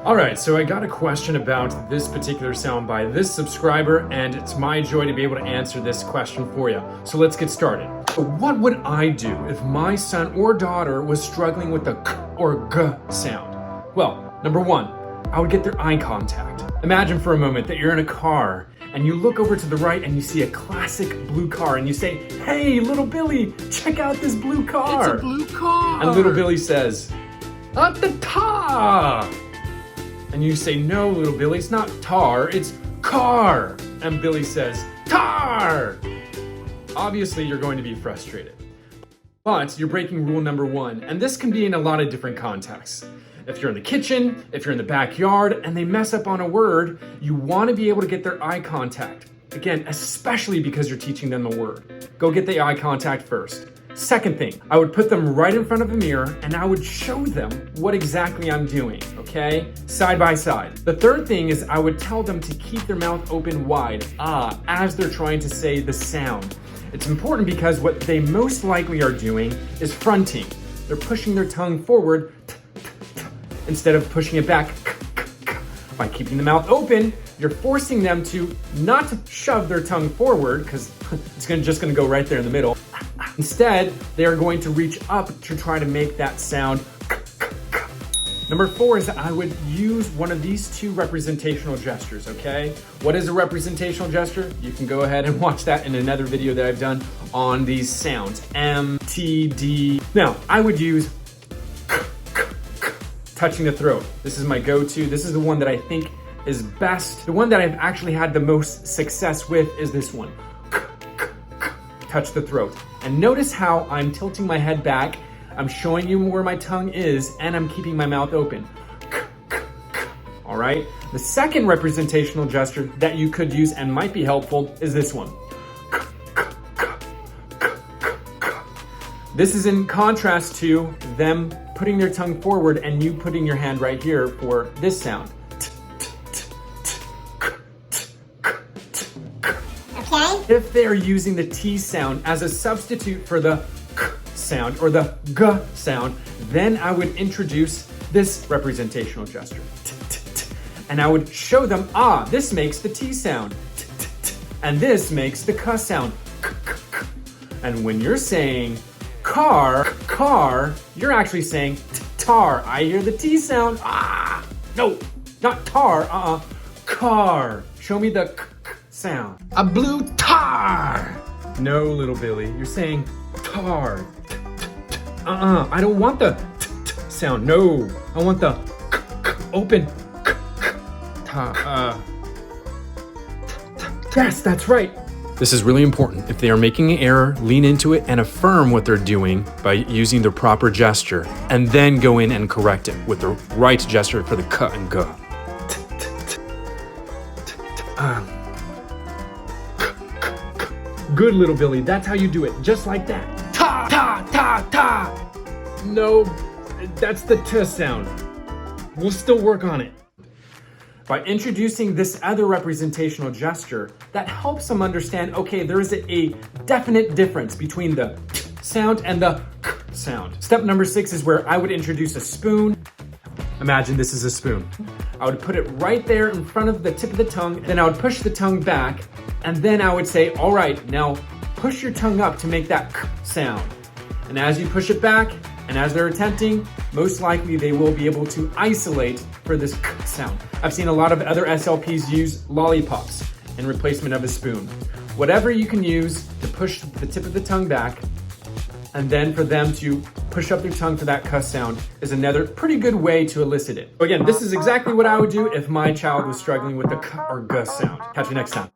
All right, so I got a question about this particular sound by this subscriber, and it's my joy to be able to answer this question for you. So let's get started. So what would I do if my son or daughter was struggling with the k or g sound? Well, number one, I would get their eye contact. Imagine for a moment that you're in a car and you look over to the right and you see a classic blue car and you say, "Hey, little Billy, check out this blue car." It's a blue car. And little Billy says, "At the tar." And you say, "No, little Billy, it's not tar, it's car." And Billy says, "Tar." Obviously, you're going to be frustrated. But you're breaking rule number one, and this can be in a lot of different contexts. If you're in the kitchen, if you're in the backyard, and they mess up on a word, you want to be able to get their eye contact. Again, especially because you're teaching them a word. Go get the eye contact first. Second thing, I would put them right in front of a mirror and I would show them what exactly I'm doing, okay? Side by side. The third thing is I would tell them to keep their mouth open wide, as they're trying to say the sound. It's important because what they most likely are doing is fronting. They're pushing their tongue forward instead of pushing it back. By keeping the mouth open, you're forcing them to not to shove their tongue forward because it's just gonna go right there in the middle. Instead, they're going to reach up to try to make that sound. Number four is I would use one of these two representational gestures, okay? What is a representational gesture? You can go ahead and watch that in another video that I've done on these sounds. M, T, D. Now, I would use touching the throat. This is my go-to. This is the one that I think is best. The one that I've actually had the most success with is this one. Touch the throat. And notice how I'm tilting my head back, I'm showing you where my tongue is, and I'm keeping my mouth open. All right? The second representational gesture that you could use and might be helpful is this one. This is in contrast to them putting their tongue forward and you putting your hand right here for this sound. Okay. If they're using the T sound as a substitute for the K sound or the G sound, then I would introduce this representational gesture. And I would show them, this makes the T sound. And this makes the K sound. And when you're saying car, you're actually saying tar. I hear the T sound. No, not tar, car. Show me the K sound. A blue tar. No, little Billy, you're saying tar. I don't want the sound. No, I want the open tar. Yes, that's right. This is really important. If they are making an error, lean into it and affirm what they're doing by using the proper gesture, and then go in and correct it with the right gesture for the K and G. Good, little Billy. That's how you do it. Just like that. Ta, ta, ta, ta. No, that's the T sound. We'll still work on it. By introducing this other representational gesture, that helps them understand, okay, there is a definite difference between the T sound and the K sound. Step number 6 is where I would introduce a spoon. Imagine this is a spoon. I would put it right there in front of the tip of the tongue, then I would push the tongue back, and then I would say, all right, now push your tongue up to make that K sound. And as you push it back, and as they're attempting, most likely they will be able to isolate for this K sound. I've seen a lot of other SLPs use lollipops in replacement of a spoon. Whatever you can use to push the tip of the tongue back, and then for them to push up their tongue for that K sound is another pretty good way to elicit it. So again, this is exactly what I would do if my child was struggling with the K or G sound. Catch you next time.